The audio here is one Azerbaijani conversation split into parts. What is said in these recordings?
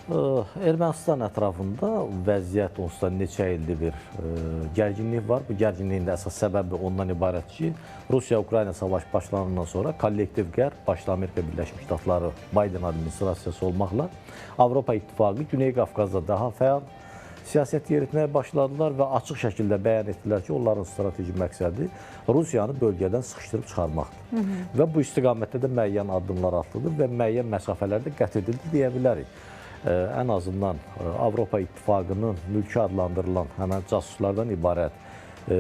Ermənistan ətrafında vəziyyət onsuz da neçə ildir bir gərginlik var. Bu gərginliyin də əsas səbəbi ondan ibarət ki, Rusiya-Ukrayna savaşı başlanandan sonra kollektiv qərb, başda Amerika Birləşmiş Ştatları, Biden administrasiyası olmaqla Avropa İttifaqı Güney Qafqazda daha fəal siyasət yeritməyə başladılar və açıq şəkildə bəyan etdilər ki, onların strateji məqsədi Rusiyanı bölgədən sıxışdırıb çıxarmaqdır. Və bu istiqamətdə də müəyyən addımlar atıldı və müəyyən məsafələrdə qət edildi deyə bilərik. Ən azından Avropa İttifaqının mülki adlandırılan həmən casuslardan ibarət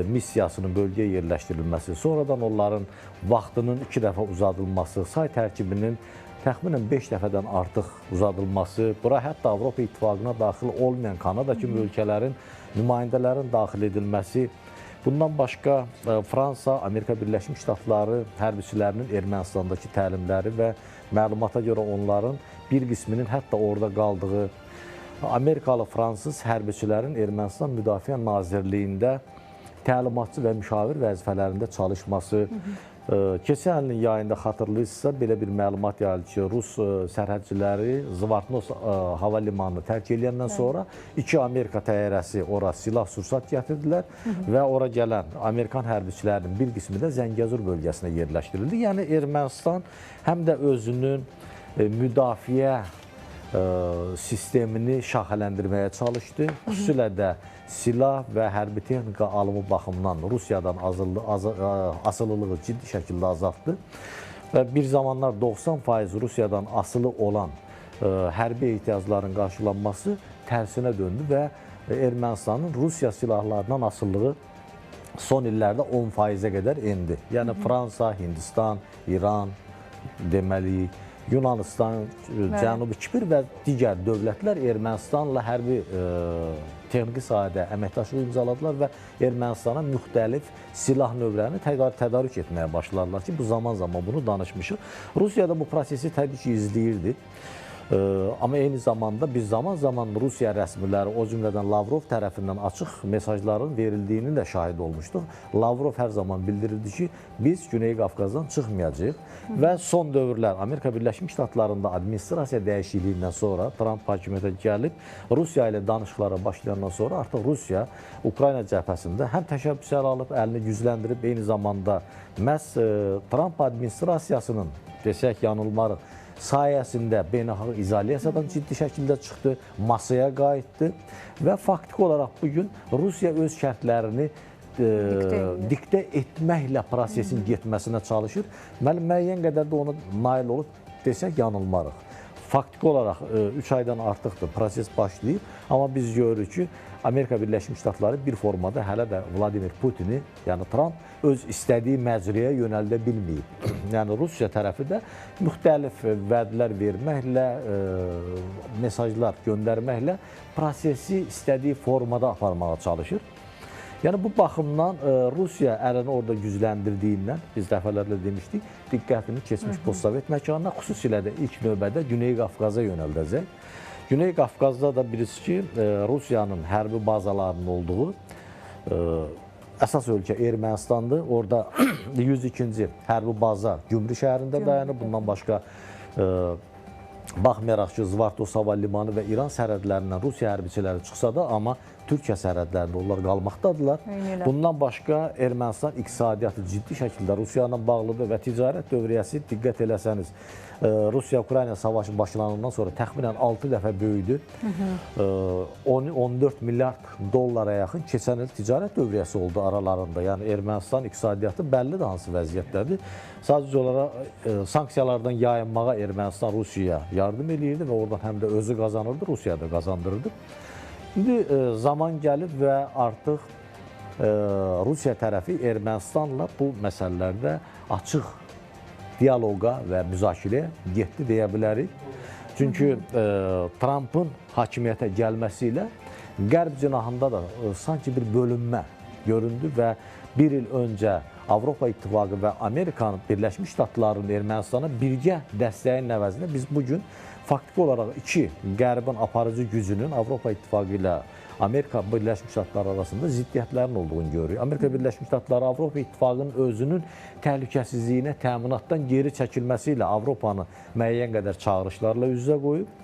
missiyasının bölgəyə yerləşdirilməsi, sonradan onların vaxtının 2 dəfə uzadılması, say tərkibinin təxminən 5 dəfədən artıq uzadılması, bura hətta Avropa İttifaqına daxil olmayan Kanada kimi ölkələrin nümayəndələrin daxil edilməsi, bundan başqa Fransa, Amerika Birləşmiş Ştatları hərbiçilərinin Ermənistandakı təlimləri və məlumata görə onların bir qisminin hətta orada qaldığı, Amerikalı fransız hərbiçilərin Ermənistan Müdafiə Nazirliyində təlimatçı və müşavir vəzifələrində çalışması, keçən ilin yayında xatırlayırsınızsa belə bir məlumat yayıldı ki, Rus sərhədçiləri Zvartnos hava limanını tərk edəndən sonra 2 Amerika təyyarəsi ora silah-sursat gətirdilər və ora gələn Amerikan hərbiçilərinin bir qismi də Zəngəzur bölgəsinə yerləşdirildi. Yəni Ermənistan həm də özünün müdafiə sistemini şaxələndirməyə çalışdı. Xüsusilə də silah və hərbi texnika alımı baxımından Rusiyadan asılılığı ciddi şəkildə azaltdı. Və bir zamanlar 90% Rusiyadan asılı olan hərbi ehtiyacların qarşılanması tərsinə döndü və Ermənistanın Rusiya silahlarından asılılığı son illərdə 10%-ə qədər endi. Yəni Fransa, Hindistan, İran, deməli, Yunanistan, Cənubi Kipr və digər dövlətlər Ermənistanla hərbi texniki sahədə əməkdaşlıq imzaladılar və Ermənistana müxtəlif silah növlərini tədarük etməyə başladılar ki, bu zaman-zaman bunu danışmışıq. Rusiya da bu prosesi təbii ki, izləyirdi. Amma eyni zamanda biz zaman-zaman Rusiya rəsmiləri, o cümlədən Lavrov tərəfindən açıq mesajların verildiyini də şahid olmuşduq. Lavrov hər zaman bildirirdi ki, biz Güney Qafqazdan çıxmayacağıq və son dövrlər Amerika Birləşmiş Ştatlarında administrasiya dəyişikliyindən sonra Trump hakimiyyətə gəlib, Rusiya ilə danışıqlara başlayandan sonra artıq Rusiya Ukrayna cəbhəsində həm təşəbbüslər alıb, əlini gücləndirib, eyni zamanda məhz Trump administrasiyasının, desək yanılmarıq, sayəsində beynəlxalq izolyasiyadan ciddi şəkildə çıxdı, masaya qayıtdı və faktiki olaraq bugün Rusiya öz şərtlərini diktə etməklə prosesin getməsinə çalışır. Müəyyən qədər də ona nail olub desək yanılmarıq. Faktiki olaraq 3 aydan artıqdır proses başlayıb, amma biz görürük ki, Amerika Birləşmiş Ştatları bir formada hələ də Vladimir Putini, yəni Trump, öz istədiyi məcrəyə yönəldə bilməyib. Yəni Rusiya tərəfi də müxtəlif vədlər verməklə, mesajlar göndərməklə prosesi istədiyi formada aparmağa çalışır. Yəni bu baxımdan Rusiya əlini orada gücləndirdiyindən, biz dəfələrlə demişdik, diqqətini keçmiş postsovet məkanına, xüsusilə də ilk növbədə Güney Qafqaza yönəldəcək. Güney Qafqazda da birisi ki, Rusiyanın hərbi bazalarının olduğu əsas ölkə Ermənistandır. Orada 102-ci hərbi baza Gümrü şəhərində dayanır. Bundan başqa baxmayaraq ki, Zvartnos hava limanı və İran sərhədlərindən Rusiya hərbiçiləri çıxsa da, amma Türkiyə sərhədlərində onlar qalmaqdadırlar. Bundan başqa Ermənistan iqtisadiyyatı ciddi şəkildə Rusiya ilə bağlıdır və ticarət dövriyyəsi diqqət eləsəniz, Rusiya-Ukrayna savaşı başlanandan sonra təxminən 6 dəfə böyüdü. 14 milyard dollara yaxın keçən il ticarət dövriyyəsi oldu aralarında. Yəni Ermənistan iqtisadiyyatı bəllidir hansı vəziyyətdədir. Sadəcə olaraq sanksiyalardan yayınmağa Ermənistan Rusiyaya yardım eləyirdi və oradan həm də özü qazanırdı, Rusiya da qazandırırdı. İndi zaman gəlib və artıq Rusiya tərəfi Ermənistanla bu məsələlərdə açıq diyaloqa və müzakirəyə getdi deyə bilərik. Çünki Trumpın hakimiyyətə gəlməsi ilə Qərb cinahında da sanki bir bölünmə göründü və bir il öncə Avropa İttifaqı və Amerikanın Birləşmiş Ştatlarının Ermənistana birgə dəstəyin əvəzində biz bugün faktiki olaraq iki Qərbin aparıcı gücünün Avropa İttifaqı ilə Amerika Birləşmiş Ştatları arasında ziddiyyətlərin olduğunu görürük. Amerika Birləşmiş Ştatları Avropa İttifaqının özünün təhlükəsizliyinə təminatdan geri çəkilməsi ilə Avropanı müəyyən qədər çağırışlarla üz-üzə qoyub.